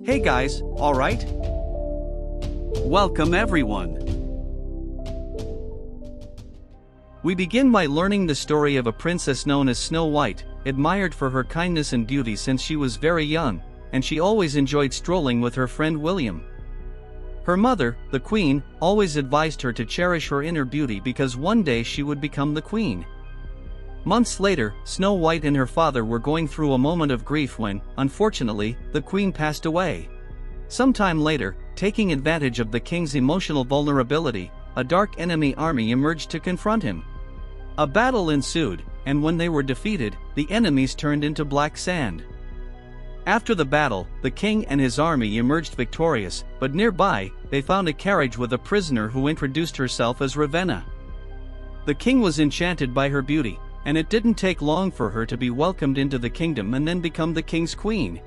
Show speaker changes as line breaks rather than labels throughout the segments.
Hey guys, alright? Welcome everyone. We begin by learning the story of a princess known as Snow White, admired for her kindness and beauty since she was very young, and she always enjoyed strolling with her friend William. Her mother, the queen, always advised her to cherish her inner beauty because one day she would become the queen. Months later, Snow White and her father were going through a moment of grief when, unfortunately, the queen passed away. Sometime later, taking advantage of the king's emotional vulnerability, a dark enemy army emerged to confront him. A battle ensued, and when they were defeated, the enemies turned into black sand. After the battle, the king and his army emerged victorious, but nearby, they found a carriage with a prisoner who introduced herself as Ravenna. The king was enchanted by her beauty, and it didn't take long for her to be welcomed into the kingdom and then become the king's queen.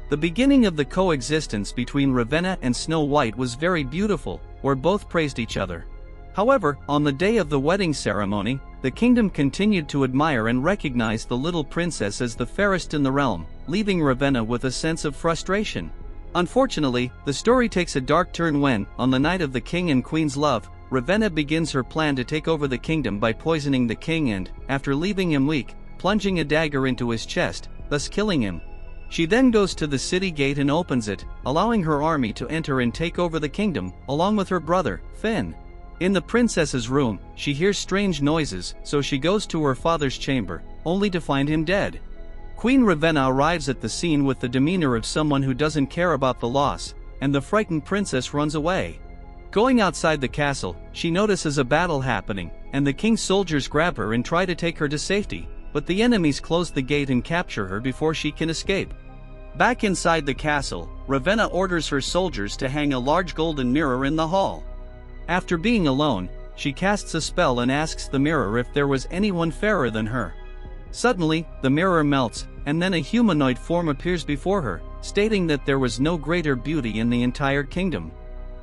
The beginning of the coexistence between Ravenna and Snow White was very beautiful, where both praised each other. However, on the day of the wedding ceremony, the kingdom continued to admire and recognize the little princess as the fairest in the realm, leaving Ravenna with a sense of frustration. Unfortunately, the story takes a dark turn when, on the night of the king and queen's love, Ravenna begins her plan to take over the kingdom by poisoning the king and, after leaving him weak, plunging a dagger into his chest, thus killing him. She then goes to the city gate and opens it, allowing her army to enter and take over the kingdom, along with her brother, Finn. In the princess's room, she hears strange noises, so she goes to her father's chamber, only to find him dead. Queen Ravenna arrives at the scene with the demeanor of someone who doesn't care about the loss, and the frightened princess runs away. Going outside the castle, she notices a battle happening, and the king's soldiers grab her and try to take her to safety, but the enemies close the gate and capture her before she can escape. Back inside the castle, Ravenna orders her soldiers to hang a large golden mirror in the hall. After being alone, she casts a spell and asks the mirror if there was anyone fairer than her. Suddenly, the mirror melts, and then a humanoid form appears before her, stating that there was no greater beauty in the entire kingdom.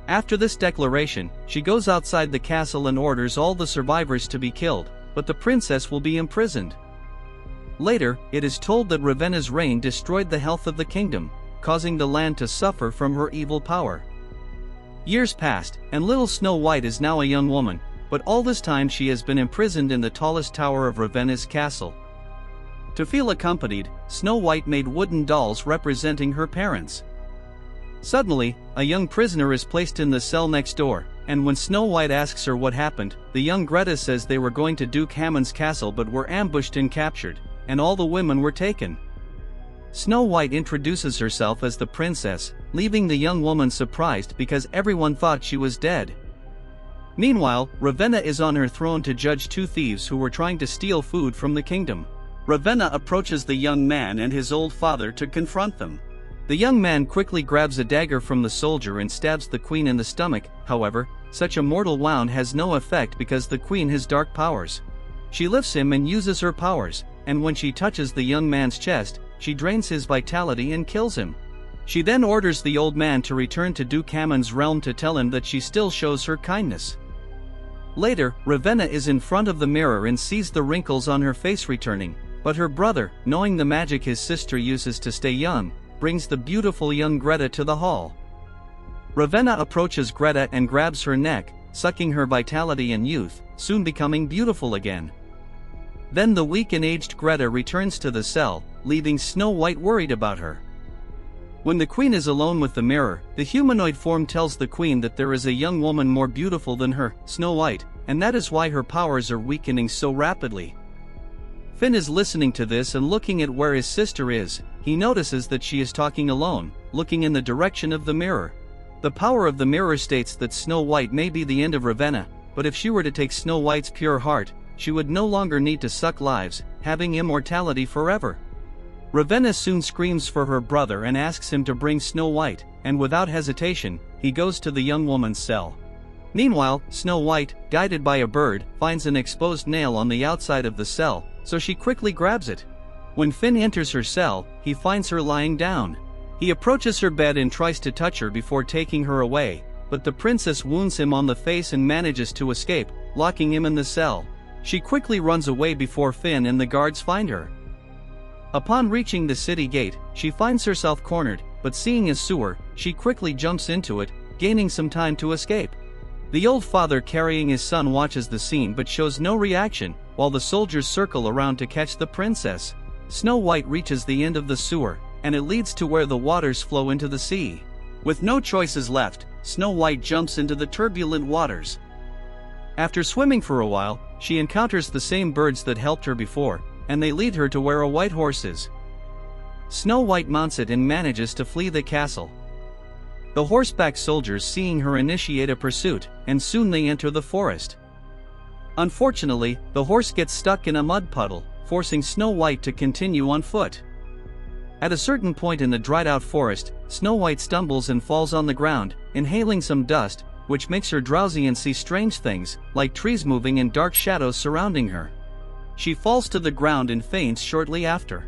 After this declaration, she goes outside the castle and orders all the survivors to be killed, but the princess will be imprisoned. Later, it is told that Ravenna's reign destroyed the health of the kingdom, causing the land to suffer from her evil power. Years passed, and little Snow White is now a young woman, but all this time she has been imprisoned in the tallest tower of Ravenna's castle. To feel accompanied, Snow White made wooden dolls representing her parents. Suddenly, a young prisoner is placed in the cell next door, and when Snow White asks her what happened, the young Greta says they were going to Duke Hamon's castle but were ambushed and captured, and all the women were taken. Snow White introduces herself as the princess, leaving the young woman surprised because everyone thought she was dead. Meanwhile, Ravenna is on her throne to judge two thieves who were trying to steal food from the kingdom. Ravenna approaches the young man and his old father to confront them. The young man quickly grabs a dagger from the soldier and stabs the queen in the stomach. However, such a mortal wound has no effect because the queen has dark powers. She lifts him and uses her powers, and when she touches the young man's chest, she drains his vitality and kills him. She then orders the old man to return to Duke Hamon's realm to tell him that she still shows her kindness. Later, Ravenna is in front of the mirror and sees the wrinkles on her face returning, but her brother, knowing the magic his sister uses to stay young, brings the beautiful young Greta to the hall. Ravenna approaches Greta and grabs her neck, sucking her vitality and youth, soon becoming beautiful again. Then the weak and aged Greta returns to the cell, leaving Snow White worried about her. When the queen is alone with the mirror, the humanoid form tells the queen that there is a young woman more beautiful than her, Snow White, and that is why her powers are weakening so rapidly. Finn is listening to this and looking at where his sister is. He notices that she is talking alone, looking in the direction of the mirror. The power of the mirror states that Snow White may be the end of Ravenna, but if she were to take Snow White's pure heart, she would no longer need to suck lives, having immortality forever. Ravenna soon screams for her brother and asks him to bring Snow White, and without hesitation, he goes to the young woman's cell. Meanwhile, Snow White, guided by a bird, finds an exposed nail on the outside of the cell, so she quickly grabs it. When Finn enters her cell, he finds her lying down. He approaches her bed and tries to touch her before taking her away, but the princess wounds him on the face and manages to escape, locking him in the cell. She quickly runs away before Finn and the guards find her. Upon reaching the city gate, she finds herself cornered, but seeing a sewer, she quickly jumps into it, gaining some time to escape. The old father carrying his son watches the scene but shows no reaction, while the soldiers circle around to catch the princess. Snow White reaches the end of the sewer, and it leads to where the waters flow into the sea. With no choices left, Snow White jumps into the turbulent waters. After swimming for a while, she encounters the same birds that helped her before, and they lead her to where a white horse is. Snow White mounts it and manages to flee the castle. The horseback soldiers seeing her initiate a pursuit, and soon they enter the forest. Unfortunately, the horse gets stuck in a mud puddle, forcing Snow White to continue on foot. At a certain point in the dried-out forest, Snow White stumbles and falls on the ground, inhaling some dust, which makes her drowsy and see strange things, like trees moving and dark shadows surrounding her. She falls to the ground and faints shortly after.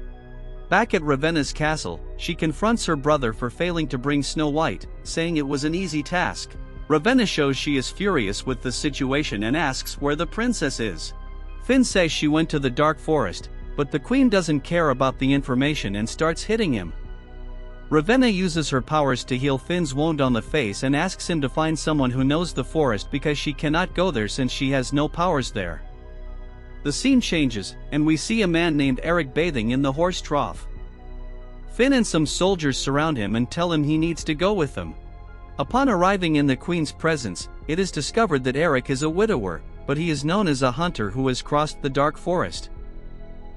Back at Ravenna's castle, she confronts her brother for failing to bring Snow White, saying it was an easy task. Ravenna shows she is furious with the situation and asks where the princess is. Finn says she went to the dark forest, but the queen doesn't care about the information and starts hitting him. Ravenna uses her powers to heal Finn's wound on the face and asks him to find someone who knows the forest because she cannot go there since she has no powers there. The scene changes, and we see a man named Eric bathing in the horse trough. Finn and some soldiers surround him and tell him he needs to go with them. Upon arriving in the queen's presence, it is discovered that Eric is a widower, but he is known as a hunter who has crossed the dark forest.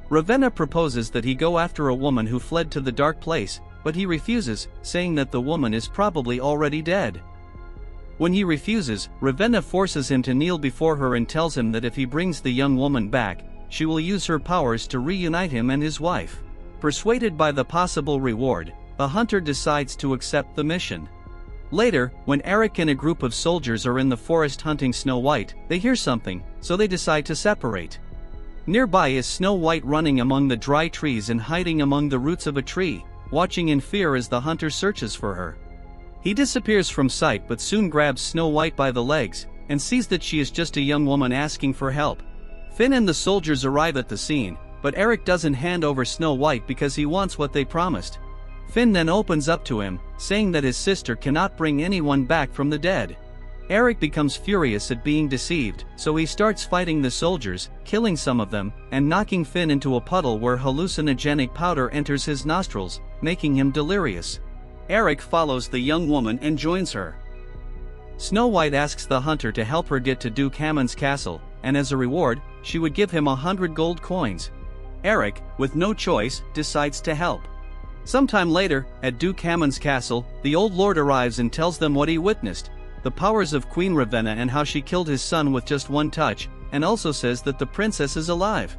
Ravenna proposes that he go after a woman who fled to the dark place, but he refuses, saying that the woman is probably already dead. When he refuses, Ravenna forces him to kneel before her and tells him that if he brings the young woman back, she will use her powers to reunite him and his wife. Persuaded by the possible reward, the hunter decides to accept the mission. Later, when Eric and a group of soldiers are in the forest hunting Snow White, they hear something, so they decide to separate. Nearby is Snow White running among the dry trees and hiding among the roots of a tree, watching in fear as the hunter searches for her. He disappears from sight but soon grabs Snow White by the legs, and sees that she is just a young woman asking for help. Finn and the soldiers arrive at the scene, but Eric doesn't hand over Snow White because he wants what they promised. Finn then opens up to him, saying that his sister cannot bring anyone back from the dead. Eric becomes furious at being deceived, so he starts fighting the soldiers, killing some of them, and knocking Finn into a puddle where hallucinogenic powder enters his nostrils, making him delirious. Eric follows the young woman and joins her. Snow White asks the hunter to help her get to Duke Hamon's castle, and as a reward, she would give him 100 gold coins. Eric, with no choice, decides to help. Sometime later, at Duke Hamon's castle, the old lord arrives and tells them what he witnessed, the powers of Queen Ravenna and how she killed his son with just one touch, and also says that the princess is alive.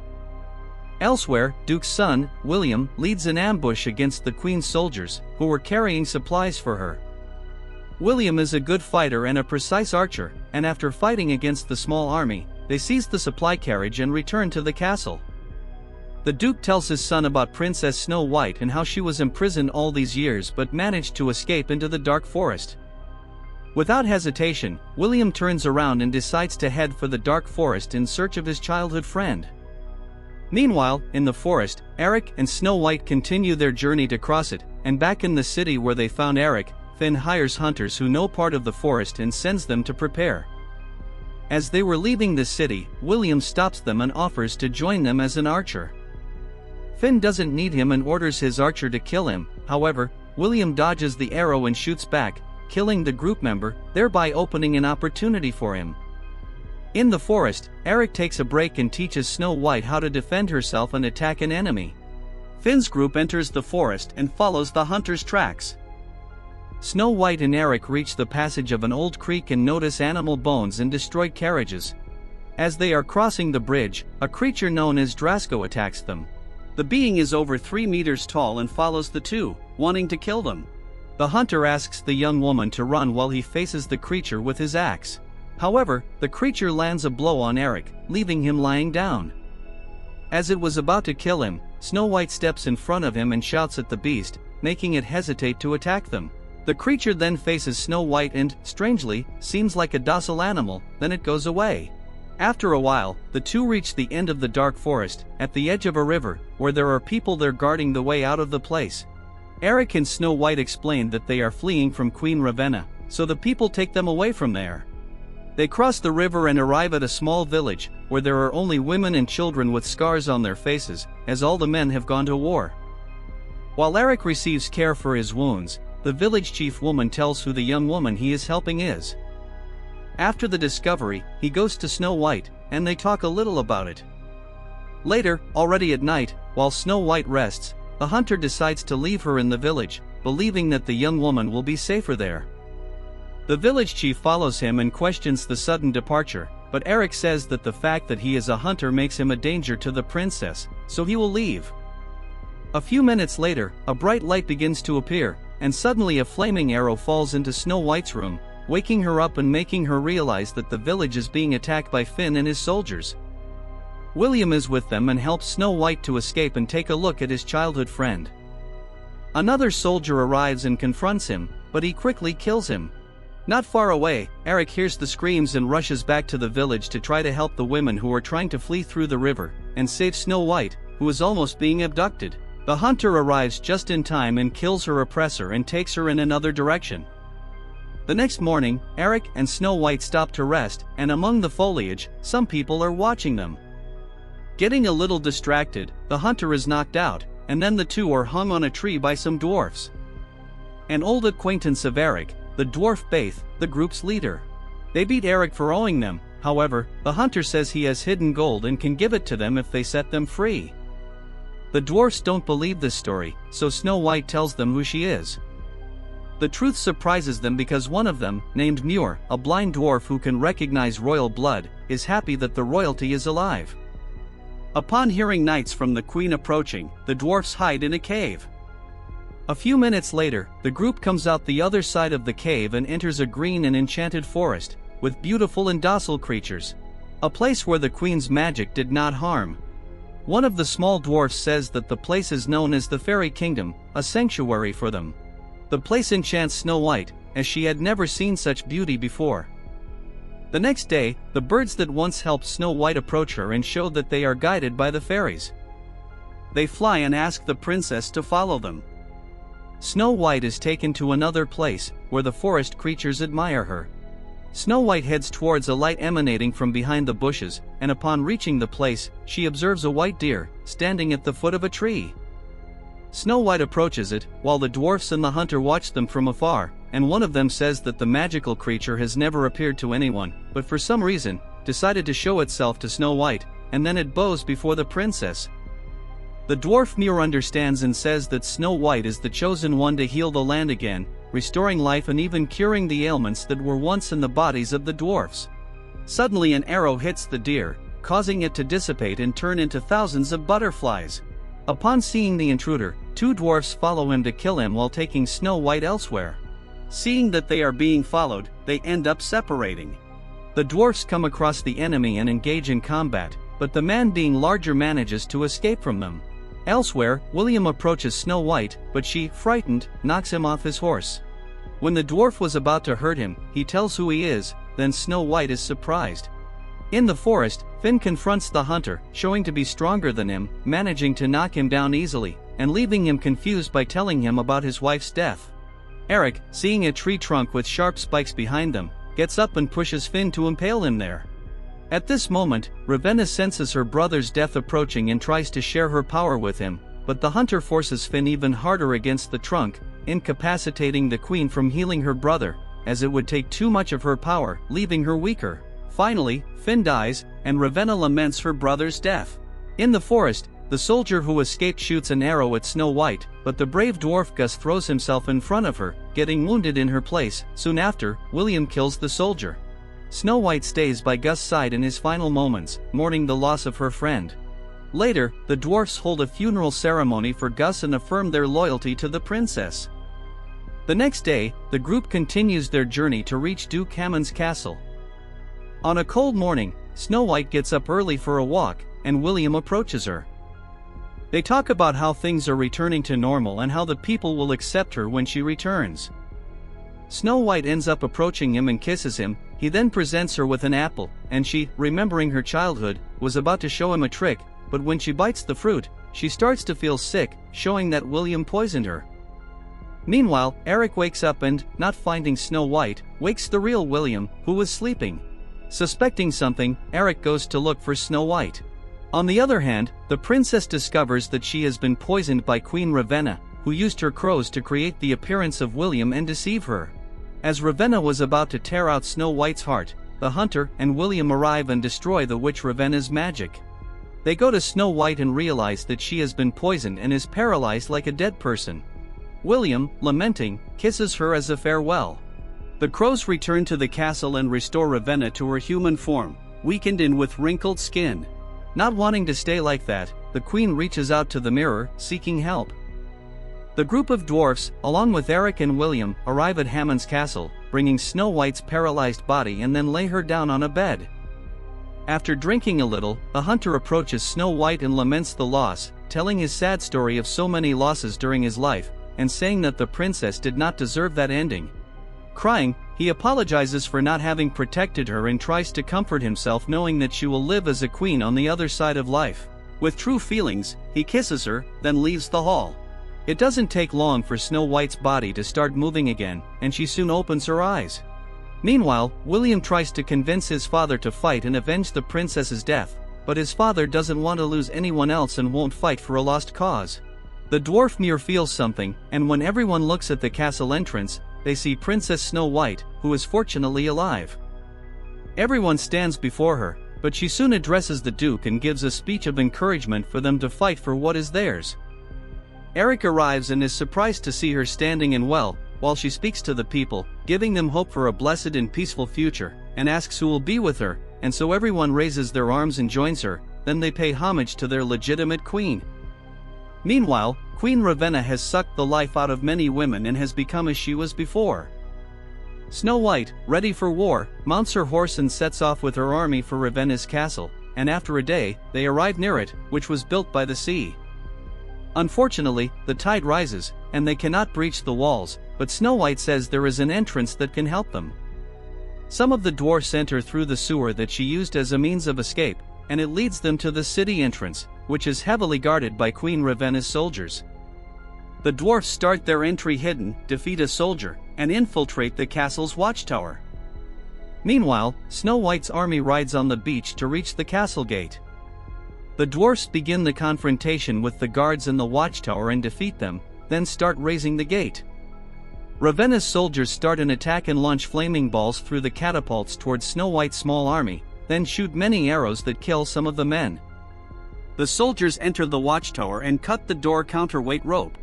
Elsewhere, Duke's son, William, leads an ambush against the queen's soldiers, who were carrying supplies for her. William is a good fighter and a precise archer, and after fighting against the small army, they seize the supply carriage and return to the castle. The Duke tells his son about Princess Snow White and how she was imprisoned all these years but managed to escape into the dark forest. Without hesitation, William turns around and decides to head for the dark forest in search of his childhood friend. Meanwhile, in the forest, Eric and Snow White continue their journey to cross it, and back in the city where they found Eric, Finn hires hunters who know part of the forest and sends them to prepare. As they were leaving the city, William stops them and offers to join them as an archer. Finn doesn't need him and orders his archer to kill him, however, William dodges the arrow and shoots back, killing the group member, thereby opening an opportunity for him. In the forest, Eric takes a break and teaches Snow White how to defend herself and attack an enemy. Finn's group enters the forest and follows the hunter's tracks. Snow White and Eric reach the passage of an old creek and notice animal bones and destroyed carriages. As they are crossing the bridge, a creature known as Drasko attacks them. The being is over 3 meters tall and follows the two, wanting to kill them. The hunter asks the young woman to run while he faces the creature with his axe. However, the creature lands a blow on Eric, leaving him lying down. As it was about to kill him, Snow White steps in front of him and shouts at the beast, making it hesitate to attack them. The creature then faces Snow White and, strangely, seems like a docile animal, then it goes away. After a while, the two reach the end of the dark forest, at the edge of a river, where there are people there guarding the way out of the place. Eric and Snow White explain that they are fleeing from Queen Ravenna, so the people take them away from there. They cross the river and arrive at a small village, where there are only women and children with scars on their faces, as all the men have gone to war. While Eric receives care for his wounds, the village chief woman tells who the young woman he is helping is. After the discovery, he goes to Snow White, and they talk a little about it. Later, already at night, while Snow White rests, the hunter decides to leave her in the village, believing that the young woman will be safer there. The village chief follows him and questions the sudden departure, but Eric says that the fact that he is a hunter makes him a danger to the princess, so he will leave. A few minutes later, a bright light begins to appear, and suddenly a flaming arrow falls into Snow White's room, waking her up and making her realize that the village is being attacked by Finn and his soldiers. William is with them and helps Snow White to escape and take a look at his childhood friend. Another soldier arrives and confronts him, but he quickly kills him. Not far away, Eric hears the screams and rushes back to the village to try to help the women who are trying to flee through the river, and save Snow White, who is almost being abducted. The hunter arrives just in time and kills her oppressor and takes her in another direction. The next morning, Eric and Snow White stop to rest, and among the foliage, some people are watching them. Getting a little distracted, the hunter is knocked out, and then the two are hung on a tree by some dwarfs. An old acquaintance of Eric, the dwarf Baith, the group's leader. They beat Eric for owing them, however, the hunter says he has hidden gold and can give it to them if they set them free. The dwarfs don't believe this story, so Snow White tells them who she is. The truth surprises them because one of them, named Muir, a blind dwarf who can recognize royal blood, is happy that the royalty is alive. Upon hearing knights from the queen approaching, the dwarfs hide in a cave. A few minutes later, the group comes out the other side of the cave and enters a green and enchanted forest, with beautiful and docile creatures. A place where the queen's magic did not harm. One of the small dwarfs says that the place is known as the Fairy Kingdom, a sanctuary for them. The place enchants Snow White, as she had never seen such beauty before. The next day, the birds that once helped Snow White approach her and show that they are guided by the fairies. They fly and ask the princess to follow them. Snow White is taken to another place, where the forest creatures admire her. Snow White heads towards a light emanating from behind the bushes, and upon reaching the place, she observes a white deer, standing at the foot of a tree. Snow White approaches it, while the dwarfs and the hunter watch them from afar, and one of them says that the magical creature has never appeared to anyone, but for some reason, decided to show itself to Snow White, and then it bows before the princess. The dwarf Muir understands and says that Snow White is the chosen one to heal the land again, restoring life and even curing the ailments that were once in the bodies of the dwarfs. Suddenly an arrow hits the deer, causing it to dissipate and turn into thousands of butterflies. Upon seeing the intruder, two dwarfs follow him to kill him while taking Snow White elsewhere. Seeing that they are being followed, they end up separating. The dwarfs come across the enemy and engage in combat, but the man being larger manages to escape from them. Elsewhere, William approaches Snow White, but she, frightened, knocks him off his horse. When the dwarf was about to hurt him, he tells who he is, then Snow White is surprised. In the forest, Finn confronts the hunter, showing to be stronger than him, managing to knock him down easily, and leaving him confused by telling him about his wife's death. Eric, seeing a tree trunk with sharp spikes behind them, gets up and pushes Finn to impale him there. At this moment, Ravenna senses her brother's death approaching and tries to share her power with him, but the hunter forces Finn even harder against the trunk, incapacitating the queen from healing her brother, as it would take too much of her power, leaving her weaker. Finally, Finn dies, and Ravenna laments her brother's death. In the forest, the soldier who escaped shoots an arrow at Snow White, but the brave dwarf Gus throws himself in front of her, getting wounded in her place. Soon after, William kills the soldier. Snow White stays by Gus' side in his final moments, mourning the loss of her friend. Later, the dwarfs hold a funeral ceremony for Gus and affirm their loyalty to the princess. The next day, the group continues their journey to reach Duke Hamon's castle. On a cold morning, Snow White gets up early for a walk, and William approaches her. They talk about how things are returning to normal and how the people will accept her when she returns. Snow White ends up approaching him and kisses him. He then presents her with an apple, and she, remembering her childhood, was about to show him a trick, but when she bites the fruit, she starts to feel sick, showing that William poisoned her. Meanwhile, Eric wakes up and, not finding Snow White, wakes the real William, who was sleeping. Suspecting something, Eric goes to look for Snow White. On the other hand, the princess discovers that she has been poisoned by Queen Ravenna, who used her crows to create the appearance of William and deceive her. As Ravenna was about to tear out Snow White's heart, the hunter and William arrive and destroy the witch Ravenna's magic. They go to Snow White and realize that she has been poisoned and is paralyzed like a dead person. William, lamenting, kisses her as a farewell. The crows return to the castle and restore Ravenna to her human form, weakened and with wrinkled skin. Not wanting to stay like that, the queen reaches out to the mirror, seeking help. The group of dwarfs, along with Eric and William, arrive at Hammond's castle, bringing Snow White's paralyzed body and then lay her down on a bed. After drinking a little, the hunter approaches Snow White and laments the loss, telling his sad story of so many losses during his life, and saying that the princess did not deserve that ending. Crying, he apologizes for not having protected her and tries to comfort himself knowing that she will live as a queen on the other side of life. With true feelings, he kisses her, then leaves the hall. It doesn't take long for Snow White's body to start moving again, and she soon opens her eyes. Meanwhile, William tries to convince his father to fight and avenge the princess's death, but his father doesn't want to lose anyone else and won't fight for a lost cause. The dwarf Muir feels something, and when everyone looks at the castle entrance, they see Princess Snow White, who is fortunately alive. Everyone stands before her, but she soon addresses the Duke and gives a speech of encouragement for them to fight for what is theirs. Eric arrives and is surprised to see her standing and well, while she speaks to the people, giving them hope for a blessed and peaceful future, and asks who will be with her, and so everyone raises their arms and joins her, then they pay homage to their legitimate queen. Meanwhile, Queen Ravenna has sucked the life out of many women and has become as she was before. Snow White, ready for war, mounts her horse and sets off with her army for Ravenna's castle, and after a day, they arrive near it, which was built by the sea. Unfortunately, the tide rises, and they cannot breach the walls, but Snow White says there is an entrance that can help them. Some of the dwarfs enter through the sewer that she used as a means of escape, and it leads them to the city entrance, which is heavily guarded by Queen Ravenna's soldiers. The dwarfs start their entry hidden, defeat a soldier, and infiltrate the castle's watchtower. Meanwhile, Snow White's army rides on the beach to reach the castle gate. The dwarfs begin the confrontation with the guards in the watchtower and defeat them, then start raising the gate. Ravenna's soldiers start an attack and launch flaming balls through the catapults towards Snow White's small army, then shoot many arrows that kill some of the men. The soldiers enter the watchtower and cut the door counterweight rope.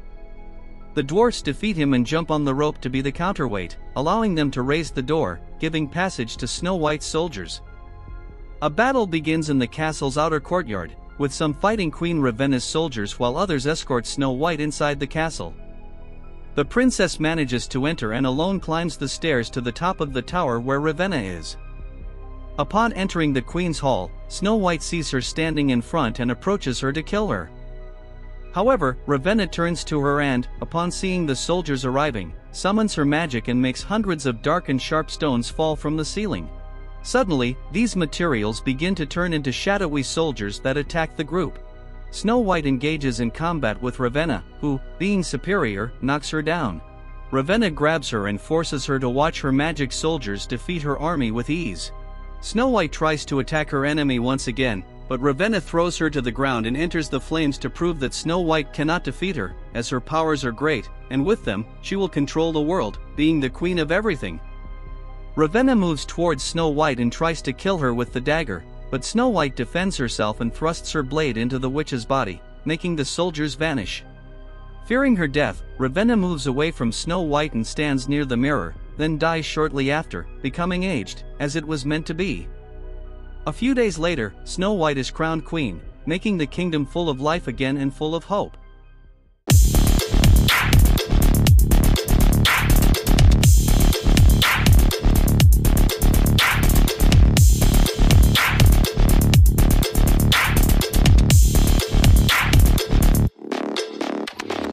The dwarfs defeat him and jump on the rope to be the counterweight, allowing them to raise the door, giving passage to Snow White's soldiers. A battle begins in the castle's outer courtyard, with some fighting Queen Ravenna's soldiers while others escort Snow White inside the castle. The princess manages to enter and alone climbs the stairs to the top of the tower where Ravenna is. Upon entering the queen's hall, Snow White sees her standing in front and approaches her to kill her. However, Ravenna turns to her and, upon seeing the soldiers arriving, summons her magic and makes hundreds of dark and sharp stones fall from the ceiling. Suddenly, these materials begin to turn into shadowy soldiers that attack the group. Snow White engages in combat with Ravenna, who, being superior, knocks her down. Ravenna grabs her and forces her to watch her magic soldiers defeat her army with ease. Snow White tries to attack her enemy once again, but Ravenna throws her to the ground and enters the flames to prove that Snow White cannot defeat her, as her powers are great, and with them, she will control the world, being the queen of everything. Ravenna moves towards Snow White and tries to kill her with the dagger, but Snow White defends herself and thrusts her blade into the witch's body, making the soldiers vanish. Fearing her death, Ravenna moves away from Snow White and stands near the mirror, then dies shortly after, becoming aged, as it was meant to be. A few days later, Snow White is crowned queen, making the kingdom full of life again and full of hope.